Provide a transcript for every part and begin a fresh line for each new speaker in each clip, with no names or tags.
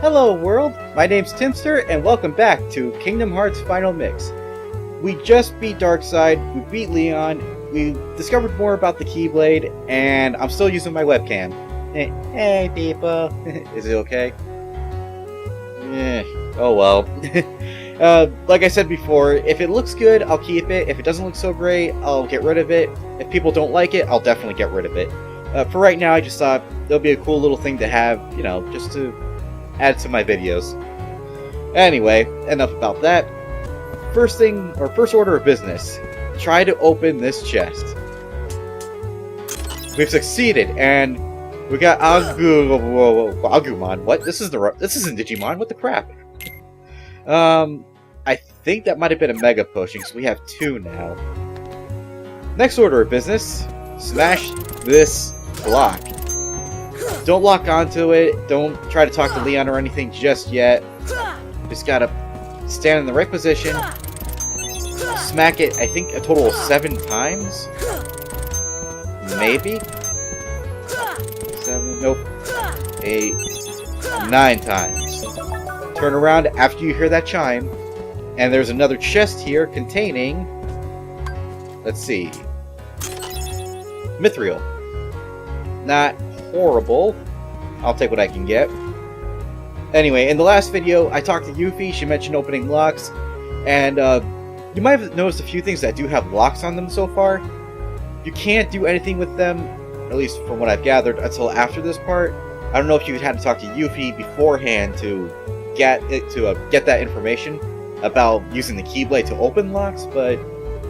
Hello world, my name's Timster and welcome back to Kingdom Hearts Final Mix. We just beat Darkseid, we beat Leon, we discovered more about the Keyblade, and I'm still using my webcam. Hey people, is it okay? Oh well. Like I said before, if it looks good, I'll keep it. If it doesn't look so great, I'll get rid of it. If people don't like it, I'll definitely get rid of it. For right now, I just thought it'll be a cool little thing to have, you know, just to add to my videos. Anyway, enough about that. First order of business. Try to open this chest. We've succeeded, and we got Agumon. What? This isn't Digimon. What the crap? I think that might have been a Mega Potion, so we have 2 now. Next order of business. Smash this block. Don't lock onto it. Don't try to talk to Leon or anything just yet. Just gotta stand in the right position. Smack it, I think, a total of 7 times? Maybe? 7, nope. 8, 9 times. Turn around after you hear that chime. And there's another chest here containing... Let's see. Mithril. Not horrible. I'll take what I can get. Anyway, in the last video, I talked to Yuffie. She mentioned opening locks. And you might have noticed a few things that do have locks on them so far. You can't do anything with them, at least from what I've gathered, until after this part. I don't know if you had to talk to Yuffie beforehand to get that information about using the Keyblade to open locks, but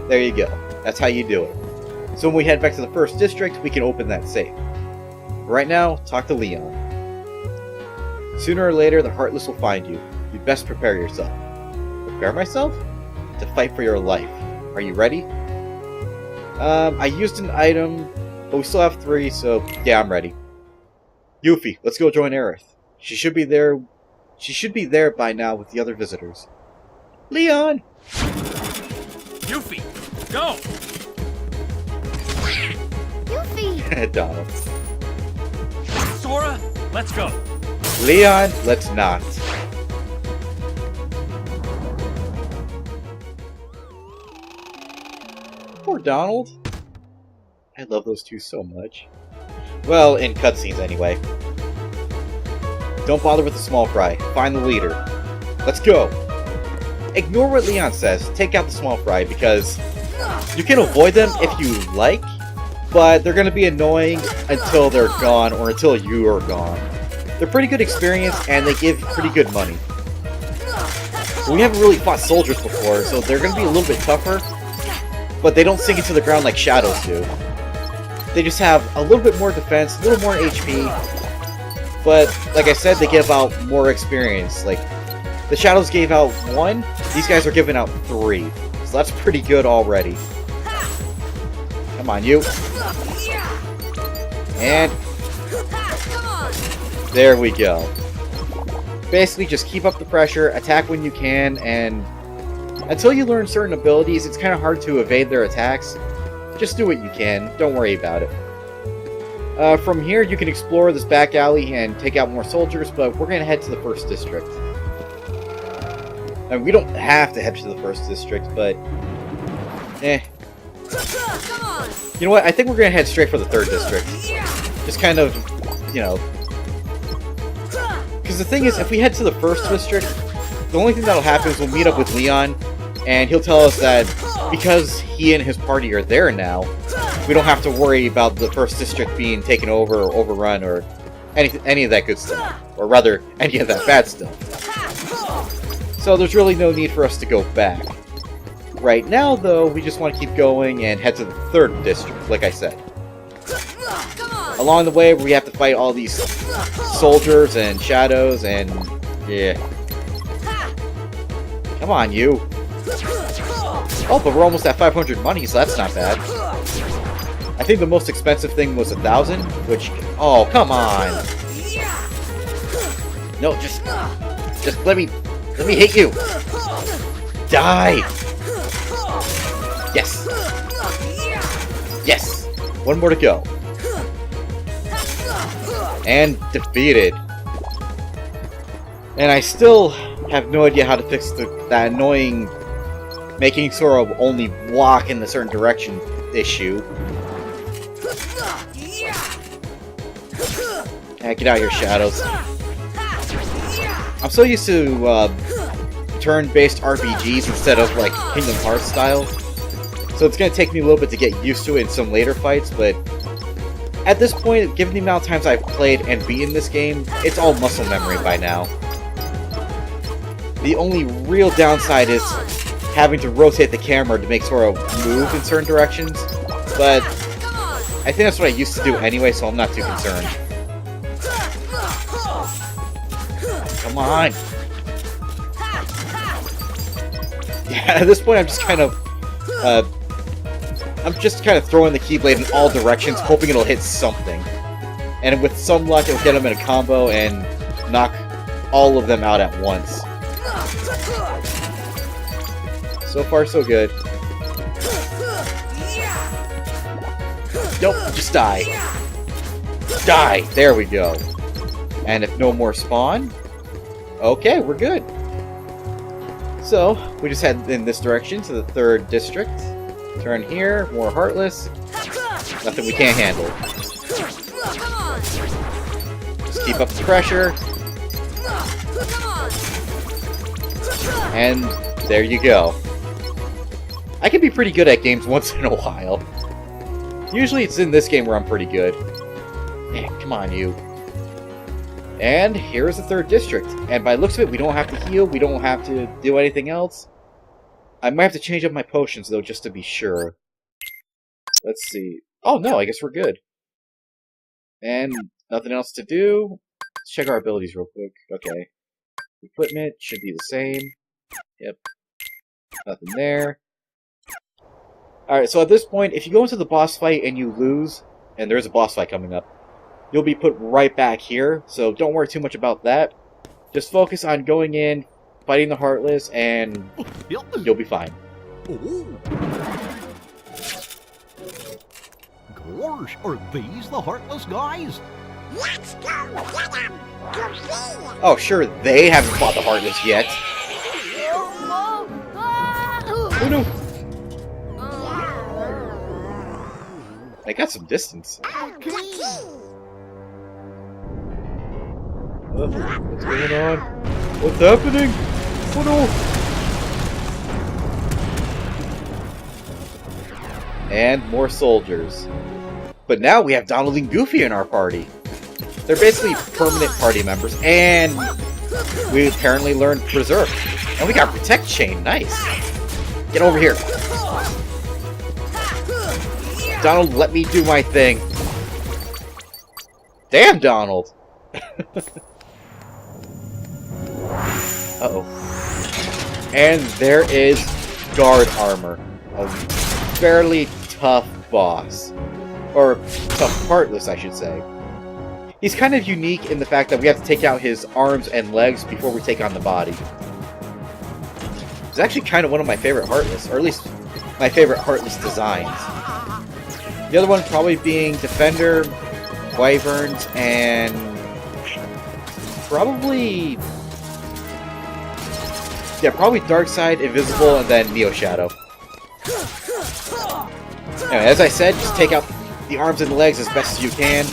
there you go. That's how you do it. So when we head back to the first district, we can open that safe. Right now, talk to Leon. Sooner or later, the Heartless will find you. You best prepare yourself. Prepare myself? To fight for your life. Are you ready? I used an item, but we still have 3, so yeah, I'm ready. Yuffie, let's go join Aerith. She should be there by now with the other visitors. Leon!
Yuffie, go!
Yuffie!
Donald.
Sora, let's go!
Leon, let's not. Poor Donald. I love those two so much. Well, in cutscenes anyway. Don't bother with the small fry. Find the leader. Let's go! Ignore what Leon says. Take out the small fry, because you can avoid them if you like, but they're going to be annoying until they're gone, or until you are gone. They're pretty good experience, and they give pretty good money. We haven't really fought soldiers before, so they're going to be a little bit tougher, but they don't sink into the ground like shadows do. They just have a little bit more defense, a little more HP, but like I said, they give out more experience. Like, the shadows gave out 1, these guys are giving out 3, so that's pretty good already. Come on, you. And there we go. Basically, just keep up the pressure, attack when you can, and until you learn certain abilities, it's kind of hard to evade their attacks. Just do what you can. Don't worry about it. From here, you can explore this back alley and take out more soldiers, but we're going to head to the first district. And we don't have to head to the first district, but... You know what? I think we're going to head straight for the third district. Just kind of, you know... Because the thing is, if we head to the first district, the only thing that'll happen is we'll meet up with Leon, and he'll tell us that because he and his party are there now, we don't have to worry about the first district being taken over or overrun or any of that good stuff. Or rather, any of that bad stuff. So there's really no need for us to go back. Right now, though, we just want to keep going and head to the third district, like I said. Along the way, we have to fight all these soldiers and shadows and... yeah. Come on, you. Oh, but we're almost at 500 money, so that's not bad. I think the most expensive thing was 1,000, which... oh, come on! No, just let me hit you! Die! Yes! Yes! One more to go. And defeated. And I still have no idea how to fix that annoying making Sora only walk in a certain direction issue. Get out of here, Shadows. I'm so used to turn-based RPGs instead of like Kingdom Hearts style, so it's gonna take me a little bit to get used to it in some later fights, but at this point, given the amount of times I've played and beaten this game, it's all muscle memory by now. The only real downside is having to rotate the camera to make Sora move in certain directions, but I think that's what I used to do anyway, so I'm not too concerned. Come on! Yeah, at this point I'm just kind of throwing the Keyblade in all directions, hoping it'll hit something. And with some luck, it'll get them in a combo and knock all of them out at once. So far, so good. Nope, just die. Die! There we go. And if no more spawn, okay, we're good. So, we just head in this direction to the 3rd district. Turn here, more Heartless. Nothing we can't handle. Just keep up the pressure. And there you go. I can be pretty good at games once in a while. Usually it's in this game where I'm pretty good. Man, come on, you. And here's the 3rd district. And by the looks of it, we don't have to heal, we don't have to do anything else. I might have to change up my potions, though, just to be sure. Let's see. Oh, no, I guess we're good. And nothing else to do. Let's check our abilities real quick. Okay. Equipment should be the same. Yep. Nothing there. Alright, so at this point, if you go into the boss fight and you lose, and there is a boss fight coming up, you'll be put right back here, so don't worry too much about that. Just focus on going in, fighting the Heartless, and you'll be fine.
Gosh, are these the Heartless guys?
Let's go get them!
Oh, sure, they haven't fought the Heartless yet. Oh no! They got some distance. What's going on? What's happening? Oh no! And more soldiers. But now we have Donald and Goofy in our party. They're basically permanent party members, and we apparently learned Berserk. And we got Protect Chain, nice. Get over here. Donald, let me do my thing. Damn, Donald! Uh-oh. And there is Guard Armor. A fairly tough boss. Or tough Heartless, I should say. He's kind of unique in the fact that we have to take out his arms and legs before we take on the body. It's actually kind of one of my favorite Heartless, or at least my favorite Heartless designs. The other one probably being Defender, Wyverns, and probably Darkseid, Invisible, and then Neo Shadow. Anyway, as I said, just take out the arms and the legs as best as you can.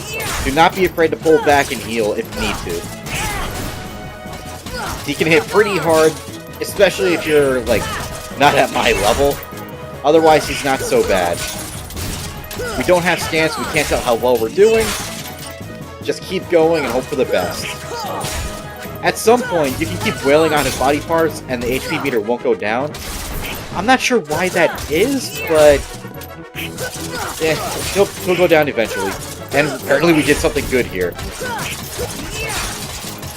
Do not be afraid to pull back and heal if you need to. He can hit pretty hard, especially if you're, like, not at my level. Otherwise, he's not so bad. We don't have scans, so we can't tell how well we're doing. Just keep going and hope for the best. At some point, you can keep wailing on his body parts and the HP meter won't go down. I'm not sure why that is, but yeah, he'll go down eventually. And apparently we did something good here.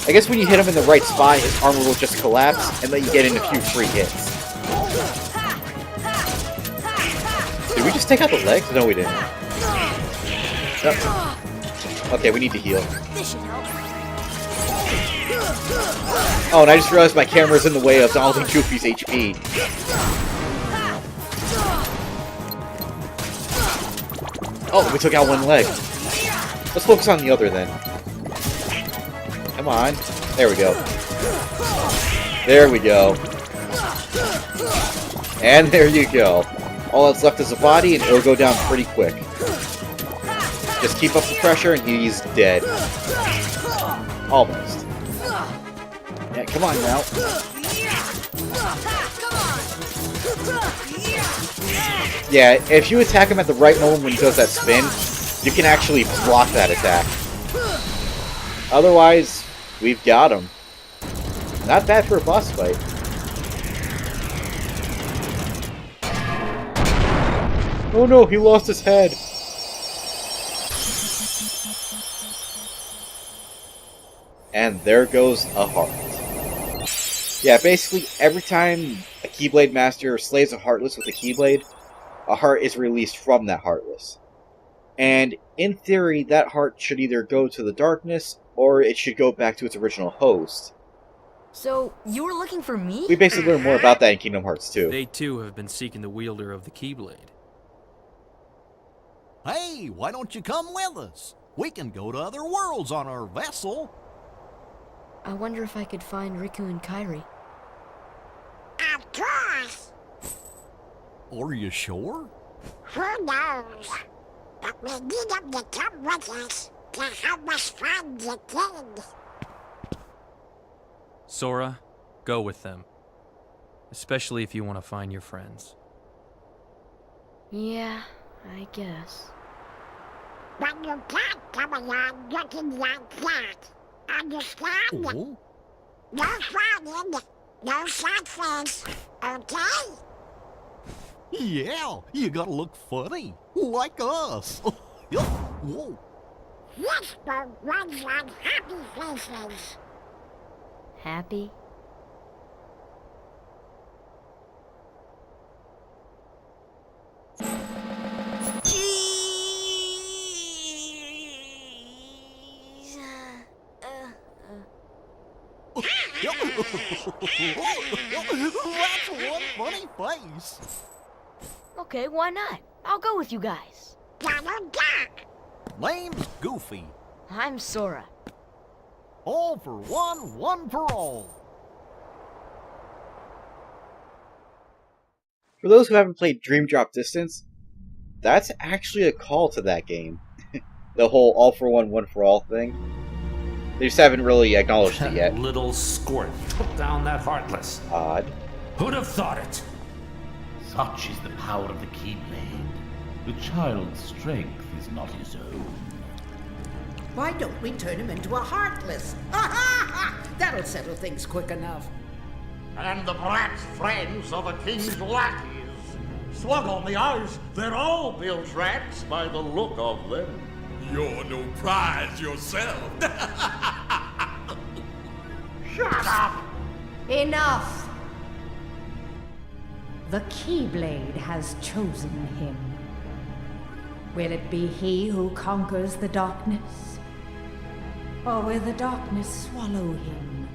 I guess when you hit him in the right spot, his armor will just collapse and let you get in a few free hits. Did we just take out the legs? No, we didn't. No. Okay, we need to heal. Oh, and I just realized my camera's in the way of Donald and Goofy's HP. Oh, we took out one leg. Let's focus on the other then. Come on. There we go. There we go. And there you go. All that's left is a body, and it'll go down pretty quick. Just keep up the pressure, and he's dead. Almost. Yeah, come on now. Yeah, if you attack him at the right moment when he does that spin, you can actually block that attack. Otherwise, we've got him. Not bad for a boss fight. Oh no, he lost his head. And there goes a heart. Yeah, basically every time a Keyblade Master slays a Heartless with a Keyblade, a heart is released from that Heartless. And in theory, that heart should either go to the darkness, or it should go back to its original host.
So, you were looking for me?
We basically learn more about that in Kingdom Hearts 2.
They too have been seeking the wielder of the Keyblade.
Hey, why don't you come with us? We can go to other worlds on our vessel.
I wonder if I could find Riku and Kairi.
Of course.
Are you sure?
Who knows? But we need them to come with us to help us find the king.
Sora, go with them. Especially if you want to find your friends.
Yeah, I guess.
But you can't come along looking like that. Understand?
Oh?
No frowning, no sad face, okay?
Yeah, you gotta look funny, like us. Whoa.
Whisper runs on happy faces.
Happy? Jeez.
That's one funny face.
Okay, why not? I'll go with you guys.
Donald Duck.
Name's Goofy.
I'm Sora.
All for one, one for all.
For those who haven't played Dream Drop Distance, that's actually a call to that game. The whole all for one for all thing. They just haven't really acknowledged it yet.
Little squirt took down that Heartless.
Odd.
Who'd have thought it?
Such is the power of the Keyblade. The child's strength is not his own.
Why don't we turn him into a Heartless? Ha ha ha! That'll settle things quick enough.
And the brat's friends are the king's lackeys. Slug on the eyes, they're all bilge rats by the look of them.
You're no prize yourself.
Shut up!
Enough! The Keyblade has chosen him. Will it be he who conquers the darkness? Or will the darkness swallow him?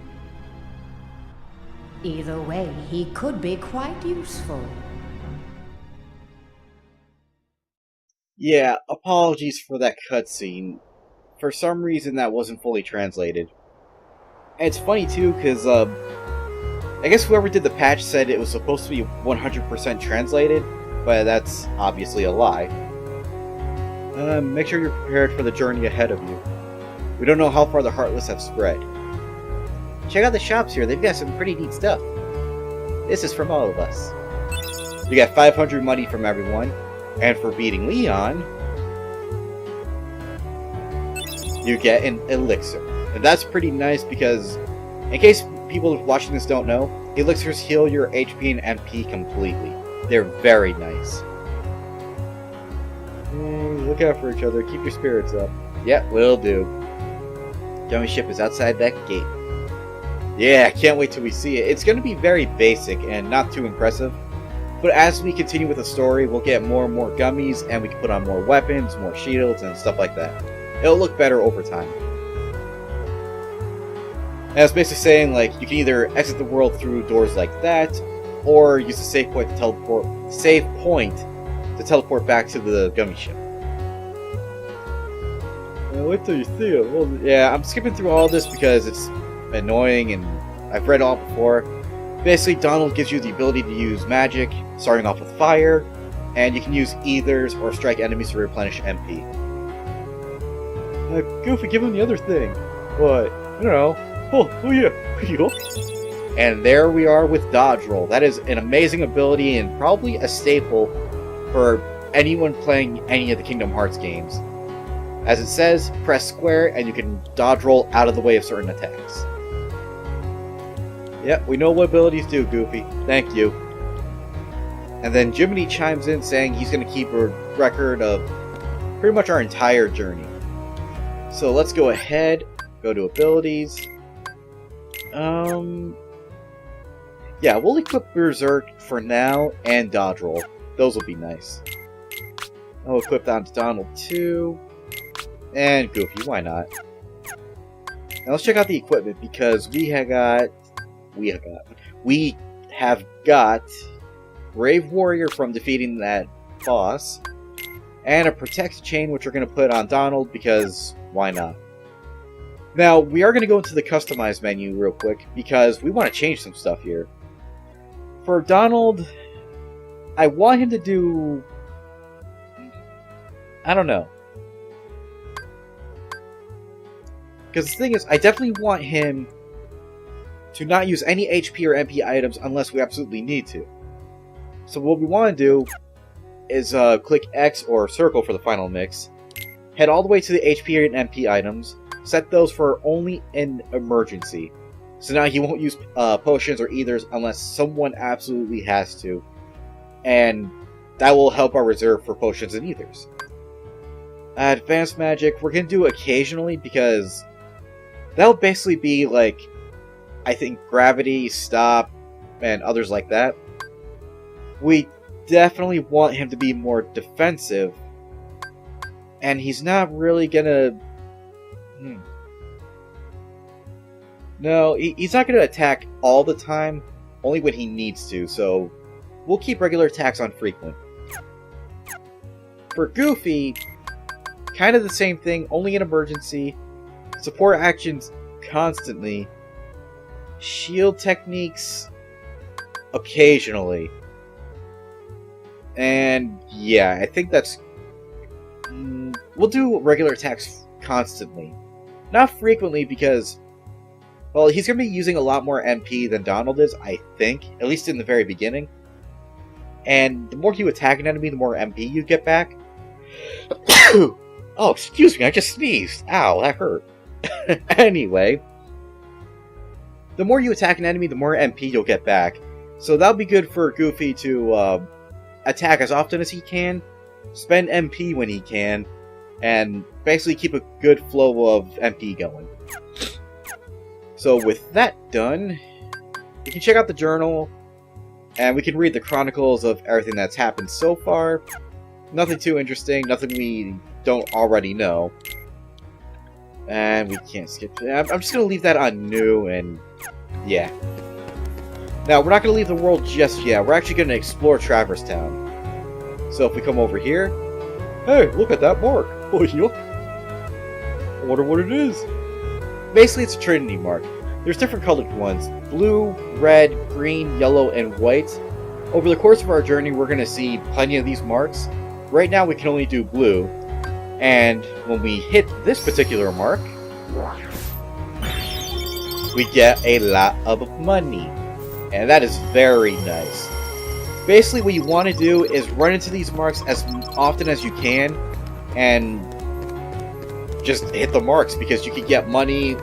Either way, he could be quite useful.
Yeah, apologies for that cutscene. For some reason, that wasn't fully translated. And it's funny too, because I guess whoever did the patch said it was supposed to be 100% translated, but that's obviously a lie. Make sure you're prepared for the journey ahead of you. We don't know how far the Heartless have spread. Check out the shops here, they've got some pretty neat stuff. This is from all of us. You got 500 money from everyone, and for beating Leon, you get an elixir. And that's pretty nice because, in case people watching this don't know, elixirs heal your HP and MP completely. They're very nice. Look out for each other, keep your spirits up. Yeah, will do. Gummy ship is outside that gate. Yeah, can't wait till we see it. It's going to be very basic and not too impressive. But as we continue with the story, we'll get more and more gummies, and we can put on more weapons, more shields, and stuff like that. It'll look better over time. And it's basically saying, like, you can either exit the world through doors like that, or use the save point to teleport back to the gummy ship. Wait till you see it. Well, yeah, I'm skipping through all this because it's annoying, and I've read all before. Basically, Donald gives you the ability to use magic, starting off with fire, and you can use ethers or strike enemies to replenish MP. Goofy, give him the other thing. What? I don't know. Oh yeah. And there we are with Dodge Roll. That is an amazing ability and probably a staple for anyone playing any of the Kingdom Hearts games. As it says, press square and you can dodge roll out of the way of certain attacks. Yep, we know what abilities do, Goofy. Thank you. And then Jiminy chimes in saying he's going to keep a record of pretty much our entire journey. So let's go ahead, go to abilities. Yeah, we'll equip Berserk for now and Dodge Roll. Those will be nice. I'll equip that to Donald too. And Goofy, why not? Now let's check out the equipment because we have got Brave Warrior from defeating that boss, and a Protect Chain which we're going to put on Donald because why not? Now we are going to go into the Customize menu real quick because we want to change some stuff here. For Donald, I want him to do... I don't know. Because the thing is, I definitely want him to not use any HP or MP items unless we absolutely need to. So what we want to do is click X or circle for the final mix, head all the way to the HP and MP items, set those for only an emergency. So now he won't use potions or ethers unless someone absolutely has to. And that will help our reserve for potions and ethers. Advanced magic, we're going to do occasionally because that'll basically be like, I think, gravity, stop, and others like that. We definitely want him to be more defensive. And he's not really gonna... No, he's not gonna attack all the time, only when he needs to, so we'll keep regular attacks on frequent. For Goofy, kind of the same thing, only in emergency. Support actions constantly. Shield techniques occasionally. And yeah, I think that's... we'll do regular attacks constantly. Not frequently because, well, he's going to be using a lot more MP than Donald is, I think. At least in the very beginning. And the more you attack an enemy, the more MP you get back. Oh, excuse me, I just sneezed. Ow, that hurt. Anyway, the more you attack an enemy, the more MP you'll get back. So that'll be good for Goofy to attack as often as he can, spend MP when he can, and basically keep a good flow of MP going. So with that done, you can check out the journal, and we can read the chronicles of everything that's happened so far. Nothing too interesting, nothing we don't already know. And we can't skip it. I'm just going to leave that on new, and yeah. Now, we're not going to leave the world just yet. We're actually going to explore Traverse Town. So if we come over here... Hey, look at that mark! Oh, yeah. I wonder what it is. Basically, it's a Trinity mark. There's different colored ones. Blue, red, green, yellow, and white. Over the course of our journey, we're going to see plenty of these marks. Right now, we can only do blue. And when we hit this particular mark, we get a lot of money. And that is very nice. Basically, what you want to do is run into these marks as often as you can and just hit the marks because you can get money,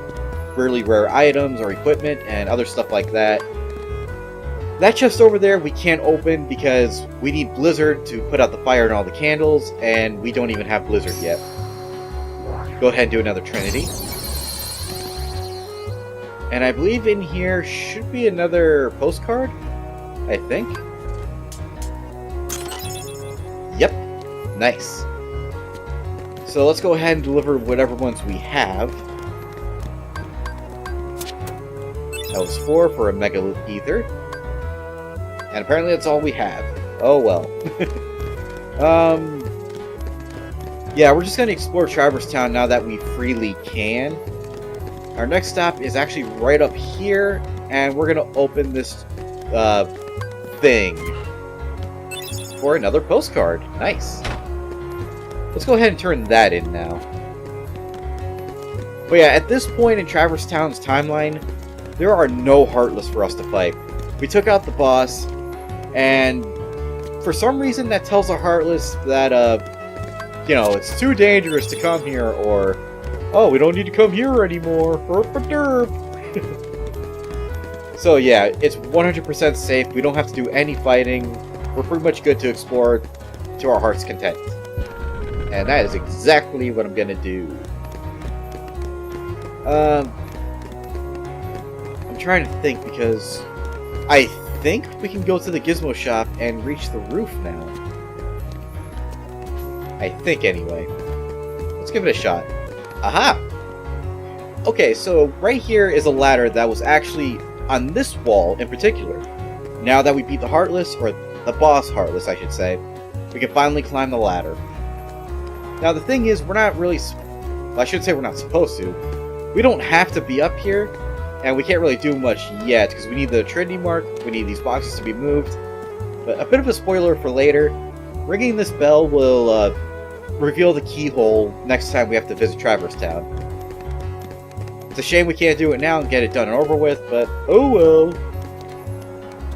really rare items or equipment, and other stuff like that. That chest over there we can't open because we need Blizzard to put out the fire and all the candles, and we don't even have Blizzard yet. Go ahead and do another Trinity. And I believe in here should be another postcard, I think. Yep, nice. So let's go ahead and deliver whatever ones we have. That was 4 for a Mega Ether. And apparently that's all we have. Oh well. Yeah, we're just going to explore Traverse Town now that we freely can. Our next stop is actually right up here, and we're gonna open this thing for another postcard. Nice. Let's go ahead and turn that in now. But yeah, at this point in Traverse Town's timeline, there are no Heartless for us to fight. We took out the boss, and for some reason that tells the Heartless that, you know, it's too dangerous to come here, or, oh, we don't need to come here anymore. So yeah, it's 100% safe. We don't have to do any fighting. We're pretty much good to explore to our heart's content. And that is exactly what I'm gonna do. I'm trying to think, because I think we can go to the Gizmo shop and reach the roof now. I think, anyway. Let's give it a shot. Aha! Okay, so right here is a ladder that was actually on this wall in particular. Now that we beat the Heartless, or the boss Heartless, I should say, we can finally climb the ladder. Now the thing is, we're not really... Well, I should say we're not supposed to. We don't have to be up here, and we can't really do much yet, because we need the Trinity Mark, we need these boxes to be moved. But a bit of a spoiler for later, ringing this bell will reveal the keyhole next time we have to visit Traverse Town. It's a shame we can't do it now and get it done and over with, but oh well.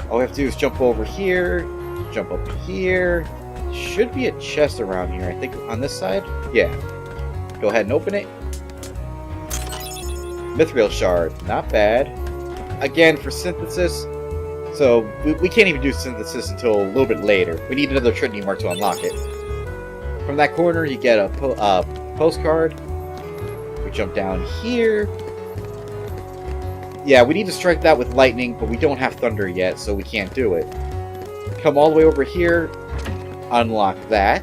All we have to do is jump over here, jump up here. Should be a chest around here, I think, on this side. Yeah. Go ahead and open it. Mithril shard, not bad. Again, for synthesis, so we can't even do synthesis until a little bit later. We need another Trinity Mark to unlock it. From that corner, you get a postcard. We jump down here. Yeah, we need to strike that with lightning, but we don't have thunder yet, so we can't do it. Come all the way over here, unlock that.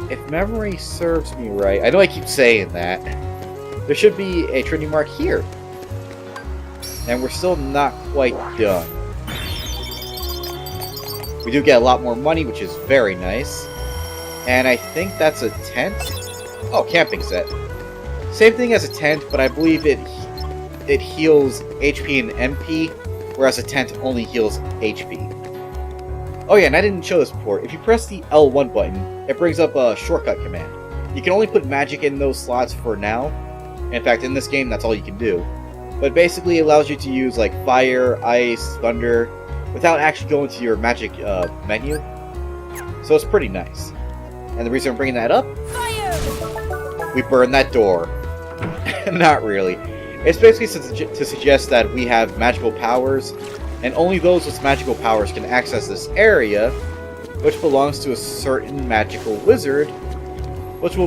If memory serves me right, I know I keep saying that, there should be a Trinity Mark here. And we're still not quite done. We do get a lot more money, which is very nice. And I think that's a tent? Oh, camping set. Same thing as a tent, but I believe it heals HP and MP, whereas a tent only heals HP. Oh yeah, and I didn't show this before. If you press the L1 button, it brings up a shortcut command. You can only put magic in those slots for now. In fact, in this game, that's all you can do. But basically, it allows you to use like fire, ice, thunder, without actually going to your magic menu. So it's pretty nice. And the reason I'm bringing that up, we burn that door. Not really. It's basically to suggest that we have magical powers, and only those with magical powers can access this area, which belongs to a certain magical wizard, which we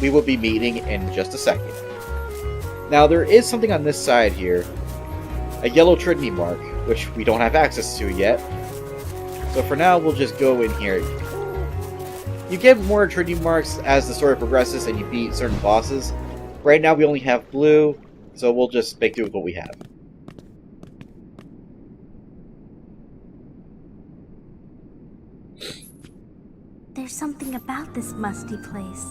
will be meeting in just a second. Now, there is something on this side here, a yellow Trinity Mark, which we don't have access to yet. So for now, we'll just go in here. You get more Trinity Marks as the story progresses and you beat certain bosses. Right now, we only have blue, so we'll just make do with what we have.
There's something about this musty place.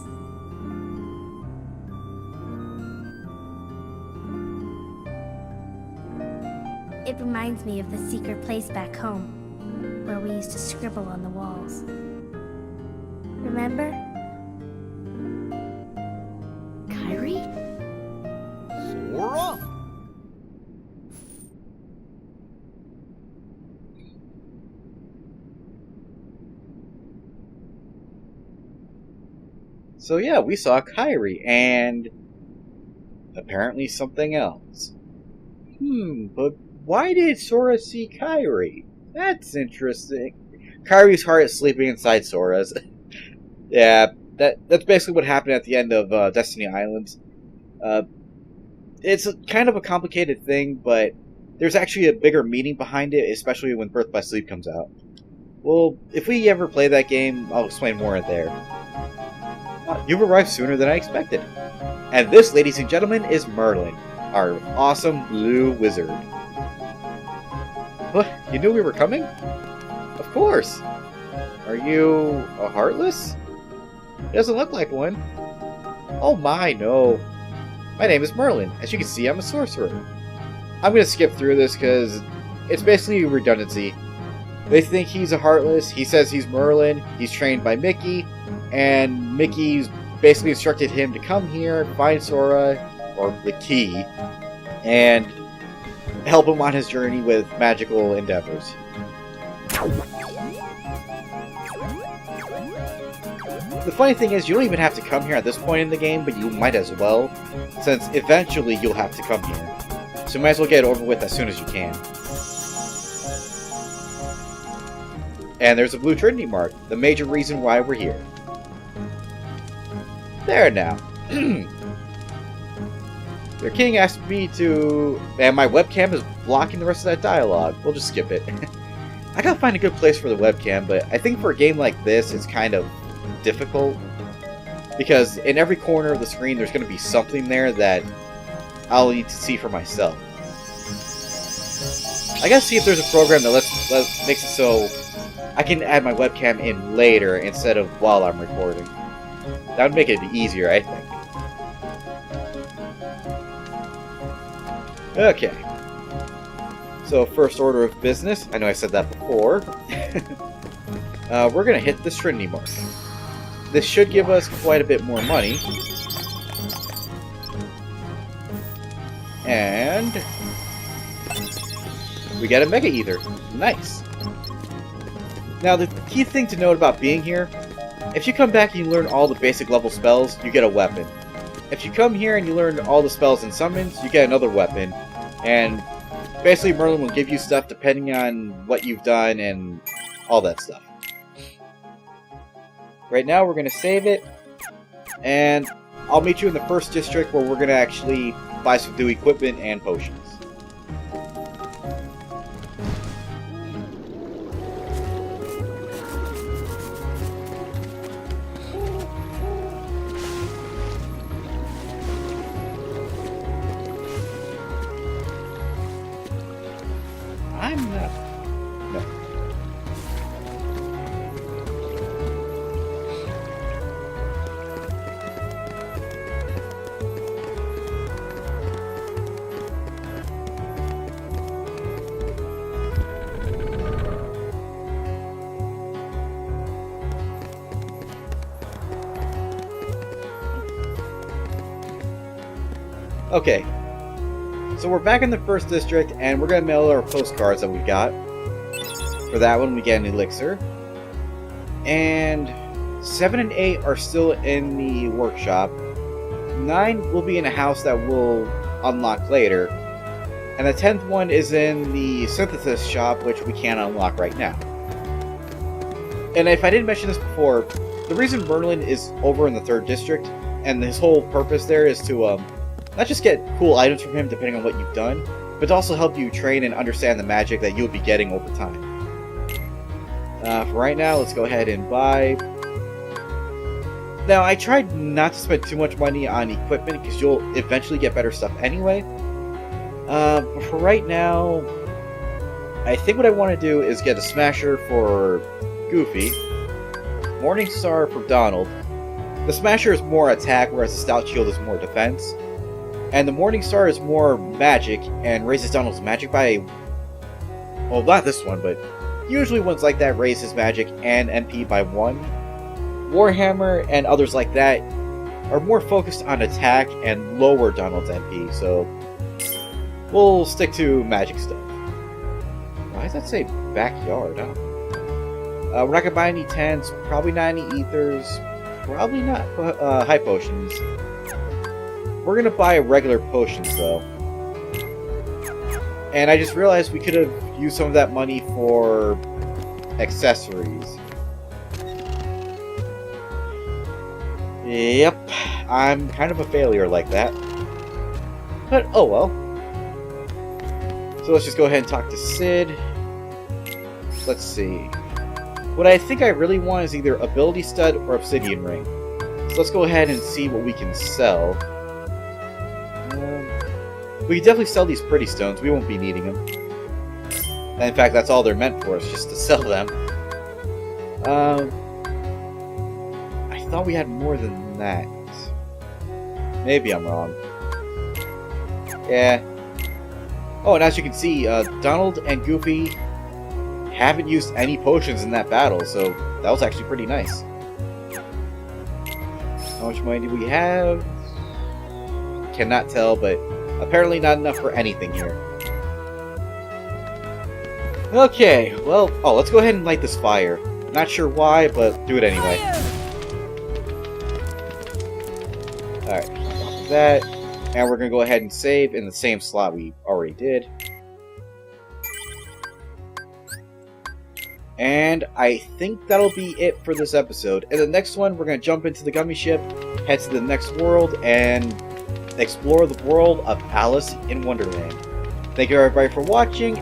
It reminds me of the secret place back home, where we used to scribble on the walls. Remember?
Kyrie?
Sora?
So yeah, we saw Kyrie, and apparently something else. But why did Sora see Kyrie? That's interesting. Kyrie's heart is sleeping inside Sora's. Yeah, that's basically what happened at the end of Destiny Islands. It's kind of a complicated thing, but there's actually a bigger meaning behind it, especially when Birth by Sleep comes out. Well, if we ever play that game, I'll explain more there. You've arrived sooner than I expected. And this, ladies and gentlemen, is Merlin, our awesome blue wizard. What? You knew we were coming? Of course! Are you a Heartless? It doesn't look like one. Oh my, no. My name is Merlin. As you can see, I'm a sorcerer. I'm going to skip through this because it's basically redundancy. They think he's a Heartless. He says he's Merlin. He's trained by Mickey. And Mickey's basically instructed him to come here, find Sora, or the key, and help him on his journey with magical endeavors. The funny thing is, you don't even have to come here at this point in the game, but you might as well, since eventually you'll have to come here. So you might as well get it over with as soon as you can. And there's a blue Trinity mark, the major reason why we're here. There now. Your king asked me to... And my webcam is blocking the rest of that dialogue. We'll just skip it. I gotta find a good place for the webcam, but I think for a game like this, it's kind of difficult. Because in every corner of the screen, there's going to be something there that I'll need to see for myself. I gotta see if there's a program that makes it so I can add my webcam in later instead of while I'm recording. That would make it easier, I think. Okay. So, first order of business. I know I said that before. We're going to hit this Trinity mark. This should give us quite a bit more money. And we got a Mega Ether. Nice. Now, the key thing to note about being here, if you come back and you learn all the basic level spells, you get a weapon. If you come here and you learn all the spells and summons, you get another weapon. And basically Merlin will give you stuff depending on what you've done and all that stuff. Right now we're going to save it. And I'll meet you in the first district where we're going to actually buy some new equipment and potions. I'm not... No. Okay. So we're back in the first district, and we're going to mail our postcards that we got. For that one, we get an elixir. And 7 and 8 are still in the workshop. 9 will be in a house that we'll unlock later. And the 10th one is in the synthesis shop, which we can't unlock right now. And if I didn't mention this before, the reason Merlin is over in the 3rd district, and his whole purpose there is to, not just get cool items from him depending on what you've done, but to also help you train and understand the magic that you'll be getting over time. For right now, let's go ahead and buy. Now, I tried not to spend too much money on equipment because you'll eventually get better stuff anyway. But for right now, I think what I want to do is get a Smasher for Goofy, Morning Star for Donald. The Smasher is more attack, whereas the Stout Shield is more defense. And the Morning Star is more magic, and raises Donald's magic by... Well, not this one, but usually ones like that raise his magic and MP by 1. Warhammer and others like that are more focused on attack and lower Donald's MP, so we'll stick to magic stuff. Why does that say backyard? Huh? We're not going to buy any tents, probably not any ethers, probably not high potions. We're going to buy regular potions, though. And I just realized we could have used some of that money for accessories. Yep, I'm kind of a failure like that. But, oh well. So let's just go ahead and talk to Sid. Let's see. What I think I really want is either Ability Stud or Obsidian Ring. So let's go ahead and see what we can sell. We can definitely sell these pretty stones. We won't be needing them. And in fact, that's all they're meant for, is just to sell them. I thought we had more than that. Maybe I'm wrong. Yeah. Oh, and as you can see, Donald and Goofy haven't used any potions in that battle, so that was actually pretty nice. How much money do we have? Cannot tell, but apparently not enough for anything here. Okay, well, let's go ahead and light this fire. Not sure why, but do it anyway. Alright, that. And we're gonna go ahead and save in the same slot we already did. And I think that'll be it for this episode. In the next one, we're going to jump into the gummy ship, head to the next world, and explore the world of Alice in Wonderland. Thank you everybody for watching.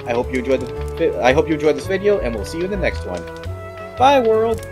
I hope you enjoyed this video, and we'll see you in the next one. Bye, world!